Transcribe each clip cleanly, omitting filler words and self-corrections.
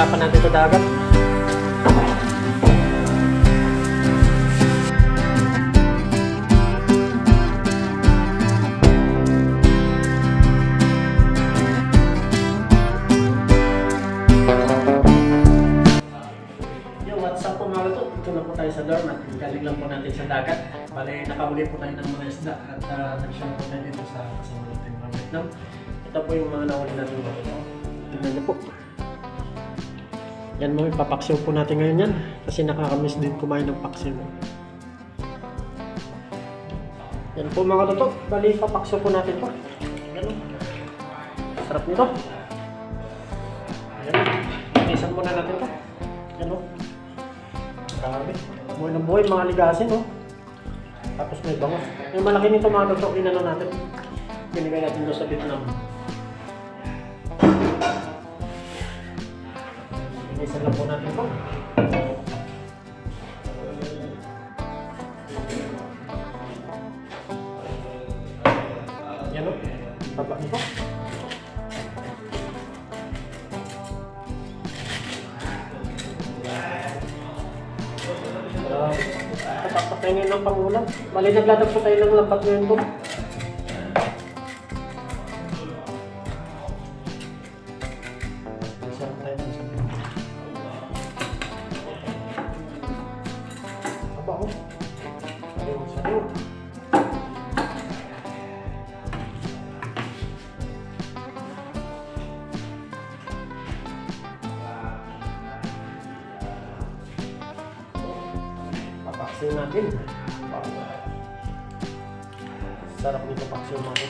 pag-usapan natin ito dagat. What's up po mga ito? Ito na po tayo sa dorm at galing lang po natin sa dagat. Bale, nakahuli po tayo ng mga isda at nag-share po tayo dito sa kasama natin mga Vietnam. Ito po yung mga nahuli natin mga ito. Tingnan niyo po. Yan mo, ipapaksiw po natin ngayon yan. Kasi nakakamiss din kumain ng paksiw. Yan po mga ito. Bale, ipapaksiw po natin po. Yan o. Sarap nito. Yan o. Isan muna natin po. Yan o. Grabe. Buhay na buhay, mga ligasin, no? Tapos may bango. Yung malaki nito mga totoo, inano natin. Binigay natin doon sa Vietnam. Inisan lang po natin ito. Yan, no? Baba nito. Tapos tayo ngayon ng pangulam. Bali, nagladag po tayo ng lambat ngayon po. Isang tayo ng sabi. Aba ko. Ayun sa iyo. Paksiw natin. Sarap nito paksiw natin.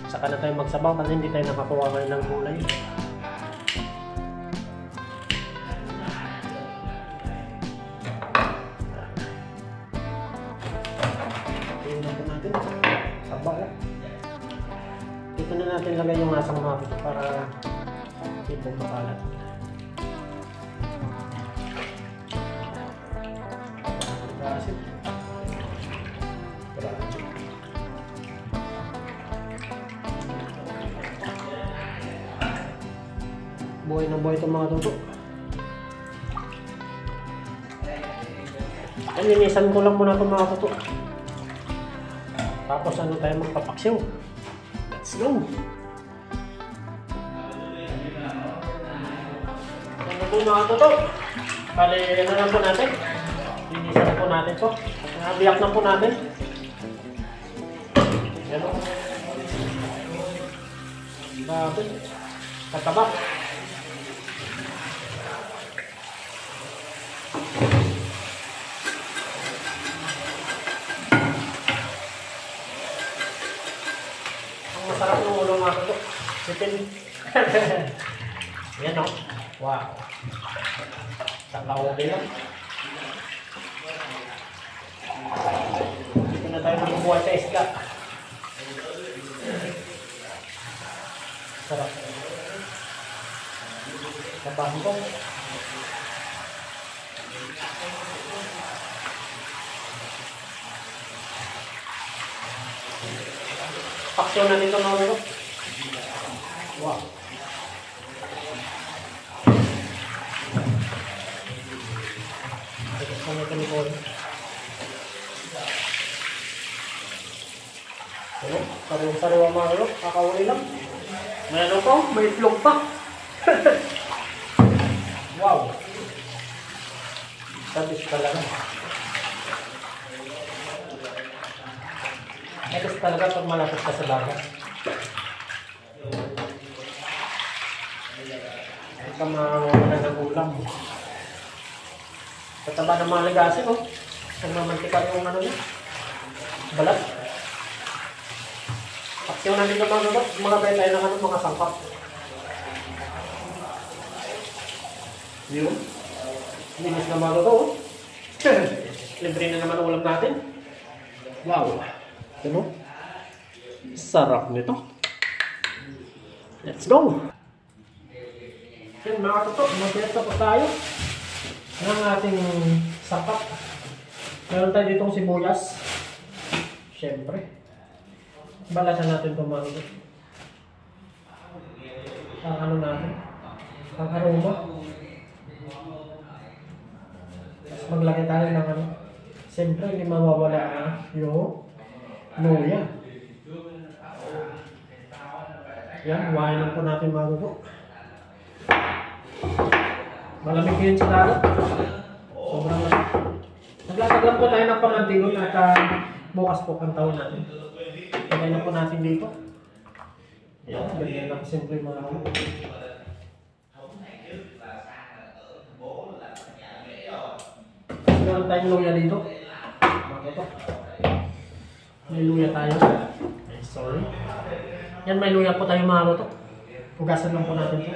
Saka na tayo magsabaw kasi hindi tayo nakakuha ngayon ng gulay. Tingnan po natin. Sabaw. Dito na natin lagay yung asang mapit para dito makalat. Buhay na buhay itong mga tuto. Linisan ko lang muna itong mga tuto. Tapos ano tayo magpapaksiw. Let's go! Ano po mga tuto? Bale, ano lang po natin? Linisan na po natin ito. Nabiyak na po natin. Yan o. Bakit? Kataba. Masarap ng ulo mga ito. Sipin. Yan o. Wow. Sakaw din lang. Dito na tayo magbubuhay sa isda. Sarap. Kabahan ko. Paksyon na dito mga ito. Wow. Ito sa mga kanikol. Sariwa-sariwa mga ito. Kakawali lang. May ano pa? May itlog pa. Wow. Sabis talaga. Ito talaga pag malapit ka sa dagat. Hindi ka mawawala ng ulam. Kataba ng mga ligasin, oh. Nagmamantika yung ano niya. Balat. Paksiw na dito mga balat. Mga tayo ng ano, mga sangkap. Yun. Linis na mga ito, oh. Libre na naman ulam natin. Wow. Ano? Sarap nito. Let's go! Yan mga tutok, mag-beta po tayo ng ating sapat. Meron tayo ditong sibuyas. Siyempre. Balasan natin itong mga tutok. Ano natin? ang aroma. Tapos maglagay tayo ng ano. Siyempre, hindi mawawala yung luya. Yan, huwain lang po natin mga luto. Malamig yun sa dagat. Sobrang lamig. Naglatag lang po tayo ng pamantigon at bukas po ang taon natin. Lagay na po natin dito. Yan, ganyan lang simple mga luto. Meron tayong luya dito. May luya tayo. Ay, sorry. Yan, may luya po tayo mga luto. Pugasan lang po natin ito.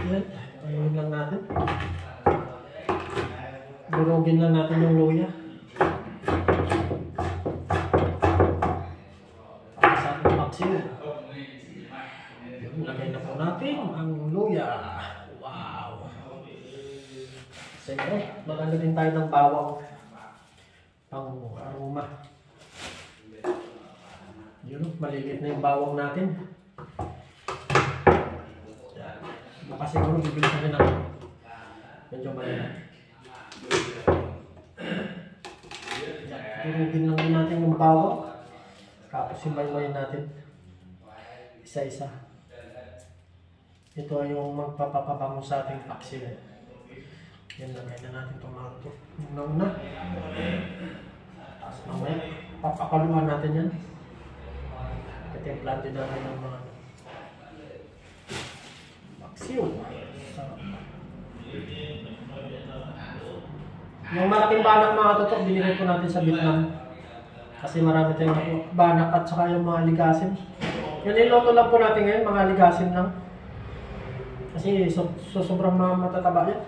Yan, ayun lang natin. Durugin lang natin yung luya. Lagay na po natin ang luya. Wow! Siyempre, magano din tayo ng bawang pang aroma. Yun, malilit na yung bawang natin. Baka siguro bibili sa akin ng medyo maliit. Durugin lang din natin yung bawang. Tapos himayin natin isa-isa. Ito ay yung magpapapabango sa ating paksil. Yan, lagay na natin tomato. Una-una. Tapos mamaya, papakaluan natin yan. Katimplan din natin ng mga paksil. Yung malaking banak mga tutok, binigay ko natin sa Vietnam. Kasi marami tayong banak at saka yung mga ligasin. Yung niloto lang po natin ngayon, mga ligasin lang. Kasi sobrang matataba yan.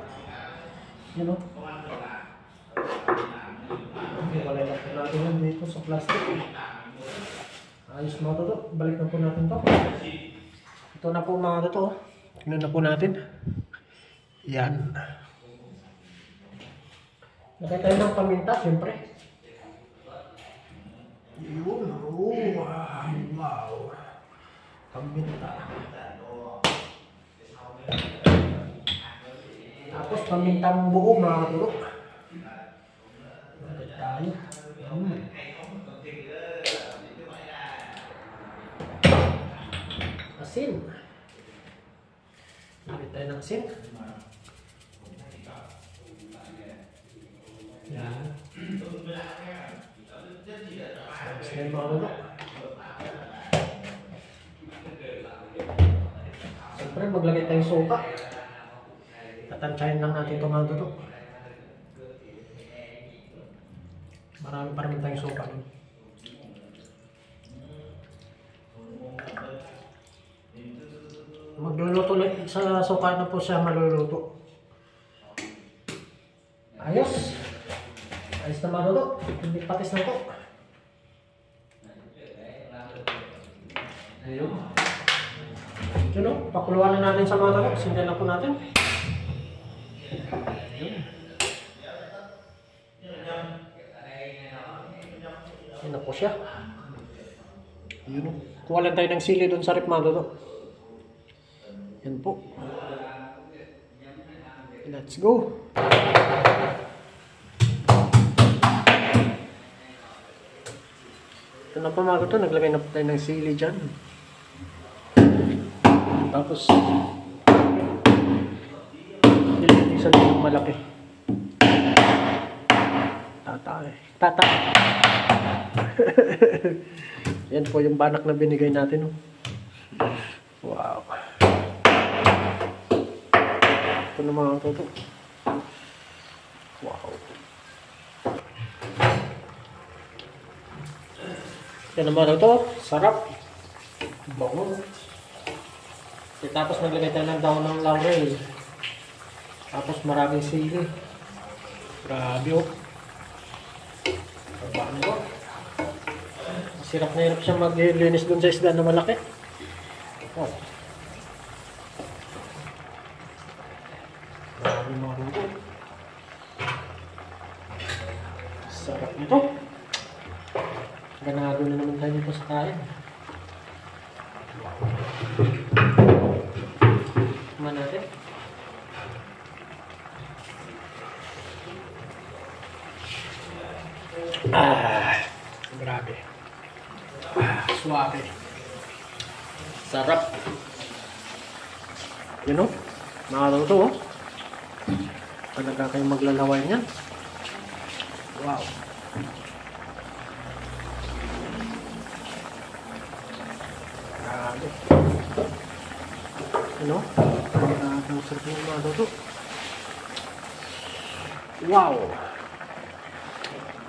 You know? Walay lang po natin yan dito sa plastic. Ayos mga toto. Balik na po natin to. Ito na po mga toto. Tingnan na po natin. Yan. Lagay tayo ng paminta, siyempre. Yun. Oh, wow. Paminta. Tapos pamintang buo mga tulok. Lagay tayo. Asin. Lagay tayo ng asin. Yan. Tapos na yung mga tulok. Siyempre maglagay tayong suka. Tatansyahin lang natin ito mga tutok. Marami pa rin tayong suka. Magluluto lang sa suka na po siya maluluto. Ayos! Ayos na mga tutok. Hindi patis na po. Ayun. Yun o, pakuluan na natin sa mga tutok. Sindihan na po natin. Yan na po siya. Yun o. Kuha lang tayo ng sili doon sa rep mga tutok. Yan po. Let's go. Ito na po mga tutok. Naglagay na po tayo ng sili dyan. Tapos isa din malaki. Tata. Yan po yung banak na binigay natin. Wow. Ito na mga tutok. Wow. Yan naman ito. Sarap. Bango. Tapos maglagay tayo ng daon ng laurel. Tapos maraming sili. Grabe oh. Bango. Sirap na hirap siya maglinis dun sa isda na malaki. Oh. Grabe mga luto. Ito. Ganado na naman tayo dito sa kain. Kumain natin. Grabe. Suwabe. Sarap. Yun o. Nakalaw to o. Talaga kayong maglalaway niyan. Wow. Grabe. Ano? Ang sarap ng mga to. Wow.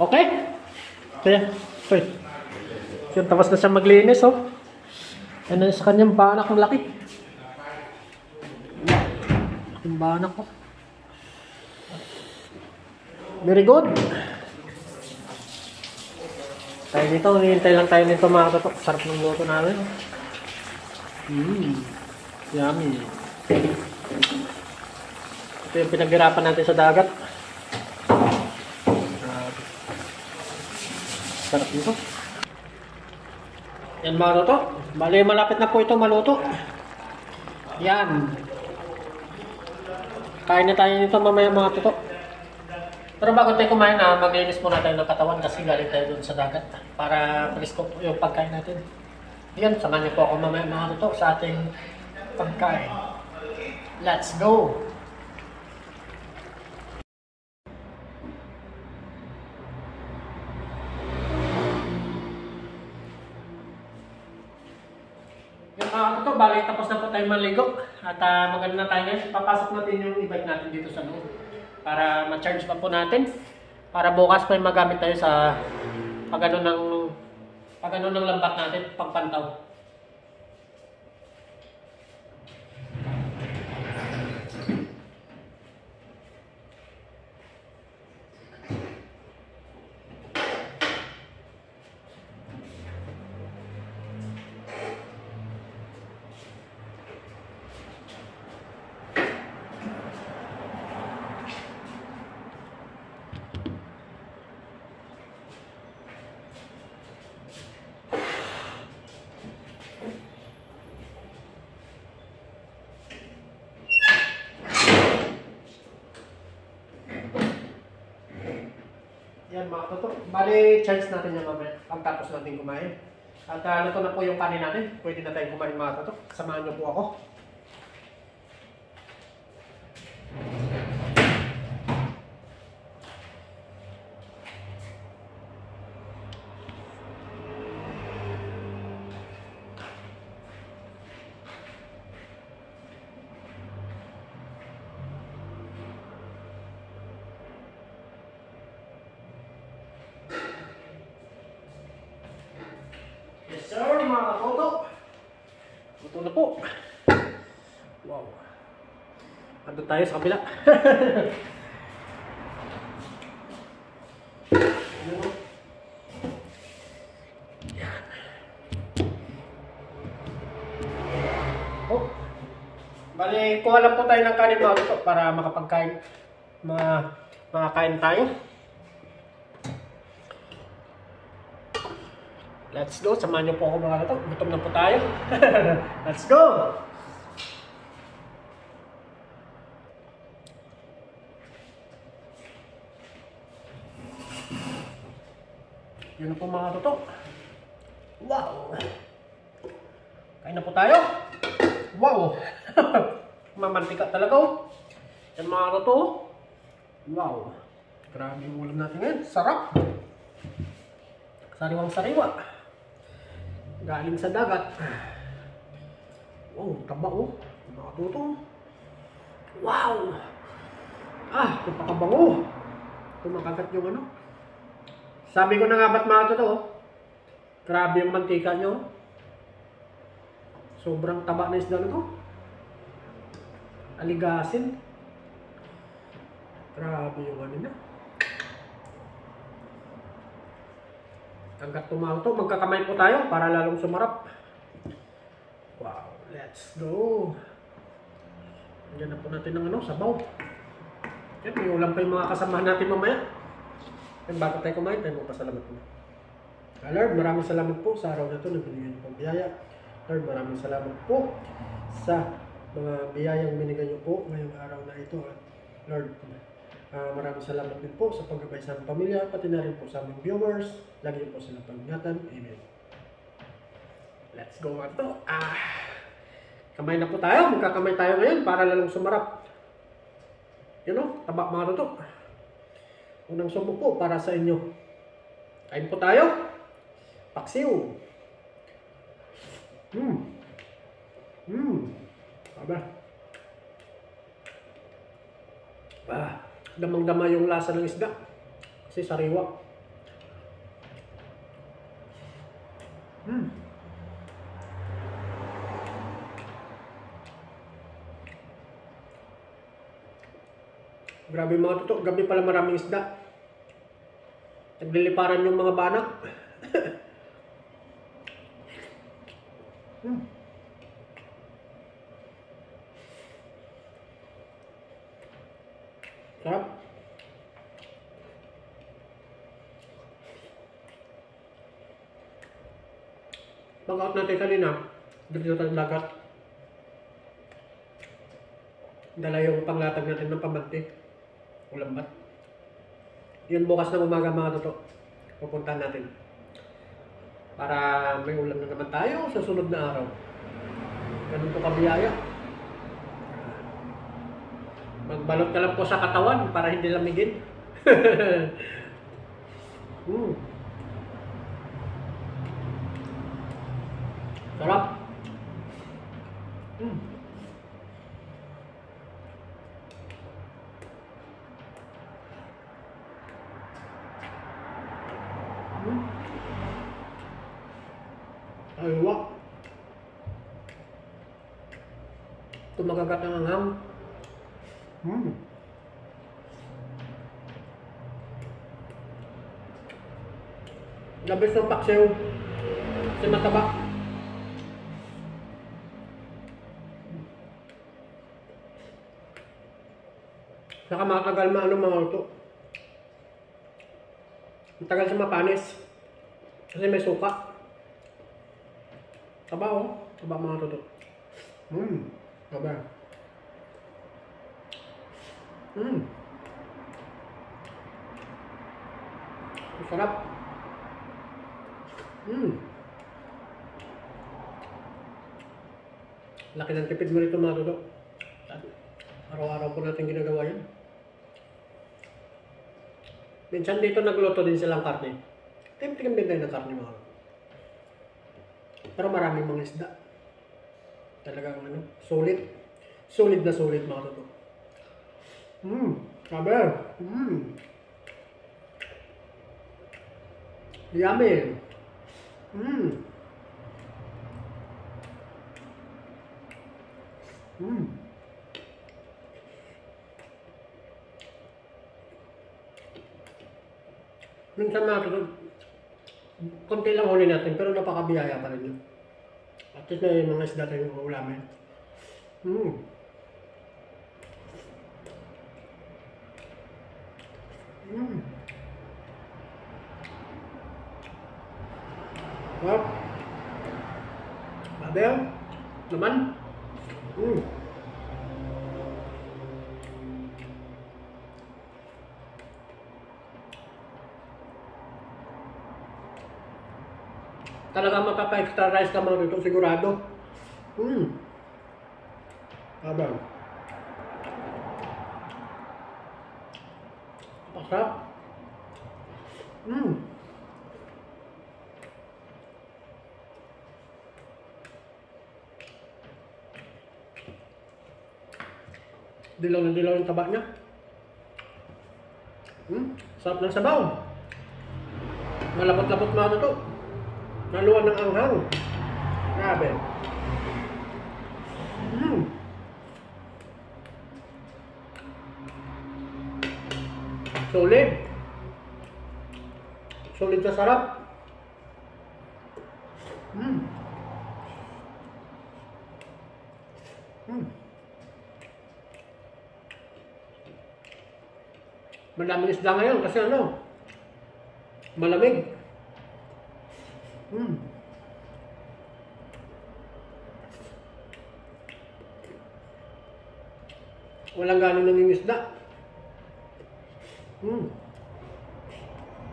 Okay? Kaya, wait. Yun, tapos na siya maglinis, oh. Ano sa kanyang banak ang laki. Wow. Yung banak ko. Very good. Tayo nito, hinihintay lang tayo nito mga katok. Sarap ng luto namin. Yummy. Ito yung pinaghirapan natin sa dagat. Sarap nito. Yan mga katok. Bali, malapit na po ito maluto. Yan. Kain na tayo nito mamaya mga katok. Pero bago tayo kumain na, maglinis muna tayo ng katawan kasi galing tayo dun sa dagat para presko yung pagkain natin. Yan, samahan niyo po ako mamaya mga katok sa ating pagkain. Let's go! Yung mga katok, bali tapos na po tayo maligo at maganda na tayo ngayon. Papasok natin yung e-bike natin dito sa loob para ma-charge pa po natin para bukas pa yung magamit tayo sa pag-ano ng lambat natin, pagpantaw. Yan mga katok. Bali, charge natin yan mamaya pagtapos natin kumain. At luto na po yung kanin natin. Pwede na tayong kumain mga katok. Samahan niyo po ako. Yes sir, mga kakotok. Luto na po. Wow. Ando tayo sa kabila. Yan. Oh. Bali, kuha lang po tayo ng kanin mga kakotok para makapagkain. Makakain tayo. Let's go. Samahan niyo po ako mga katok. Gutom na po tayo. Let's go! Yun na po mga katok. Wow! Kain na po tayo. Wow! Mamantika talaga oh. Yan mga katok. Wow! Grabe yung ulam natin ngayon. Sarap! Sariwang sariwa. Galing sa dagat. Wow, taba oh. Nakatuto. Wow! Ah, napakabango. Kumakagat yung ano. Sabi ko na nga ba't mga to oh. Grabe yung mantika nyo. Sobrang taba na isda na to. Aligasin. Grabe yung ano na. Hanggat tumaw to, magkakamay po tayo para lalong sumarap. Wow, let's go. Diyan na po natin ng ano, sabaw. Yan, may ulam pa yung mga kasamahan natin mamaya. And bago tayo kumain, tayo magpasalamat po. Lord, maraming salamat po sa araw na ito na binigyan niyo pong biyaya. Lord, maraming salamat po sa mga biyayang binigyan niyo po ngayong araw na ito. At Lord, maraming salamat din po sa paggabay sa aming pamilya, pati na rin po sa aming viewers. Lagi niyo po silang pag-ingatan. Amen. Let's go mga to. Kamay na po tayo. Magkakamay tayo ngayon para lalong sumarap. You know, taba mga to. Unang subo po para sa inyo. Kain po tayo. Paksiw. Aba. Damang-dama yung lasa ng isda. Kasi sariwa. Grabe mga tuto, gabi pala maraming isda. Nagliliparan yung mga banak. Sarap. Pag-out natin kanina, dito sa dagat. Dala yung panglatag natin ng pamanti. Ulambat. Yun bukas ng umaga mga toto. Pupuntahan natin. Para may ulam na naman tayo sa sunod na araw. Ganun po kabiyaya. Magbalot ka lang po sa katawan para hindi lamigin. Sarap. Aywa. Tumagagat ang anghang. Labis ng paksiw. Kasi mataba. Saka matagal maano mga luto. Matagal siya mapanis. Kasi may suka. Taba oh. Taba mga luto. Taba. Sarap. Laki ng tipid mo rito mga luto. Araw-araw po natin ginagawa yan. Minsan dito nagluto din silang karne. Timtikim din tayo ng karne mga luto. Pero maraming mga isda. Talagang ano, solid. Solid na solid mga luto. Sabi. Yummy. Minsan mga tuto, konti lang huli natin pero napakabiyaya pa rin yun. At least may mga isda tayong ulamin. Wow. Babel. Naman. Talaga mapapa-extra rice ka mga dito, sigurado. Babel. Pasap. Dilaw na dilaw yung taba niya. Sarap ng sabaw. Malapot-lapot mga to. Naluwan ng anghang. Grabe. Solid. Solid sa sarap. Madaming isda ngayon kasi ano, Malamig. Walang ganong nangingisda.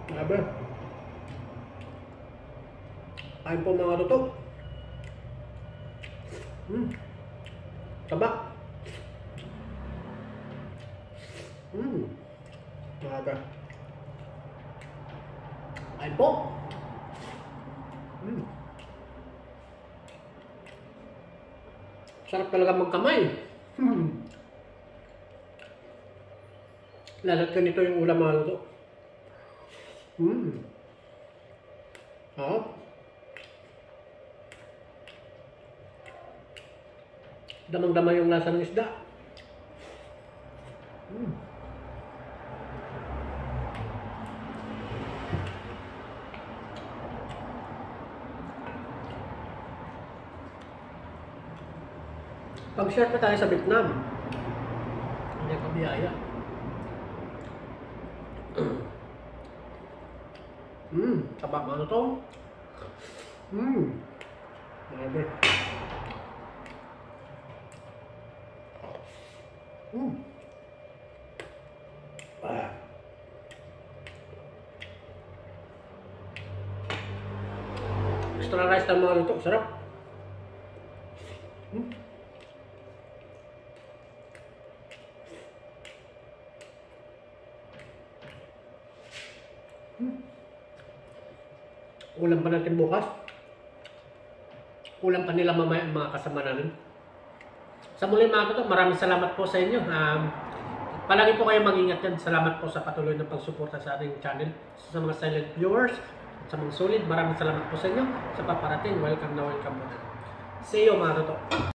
Grabe. Ayun po mga luto. Taba. Grabe. Ayun po. Sarap talaga magkamay. Lalat ka nito yung ulam mga luto. Damang-dama yung lasa ng isda. Pag-share pa tayo sa Vietnam. Hindi ka biyaya. Tabak ano to? Grabe. Extra rice na mga luto, sarap. Ulam pa natin bukas. Ulam pa nila mamaya ang mga kasama namin. Sa muli mga kato, maraming salamat po sa inyo. Palagi po kayo mag-ingat yan. Salamat po sa patuloy na pagsuporta sa ating channel. Sa mga silent viewers, sa mga solid, maraming salamat po sa inyo. Sa paparating, welcome na welcome po. See you mga kato.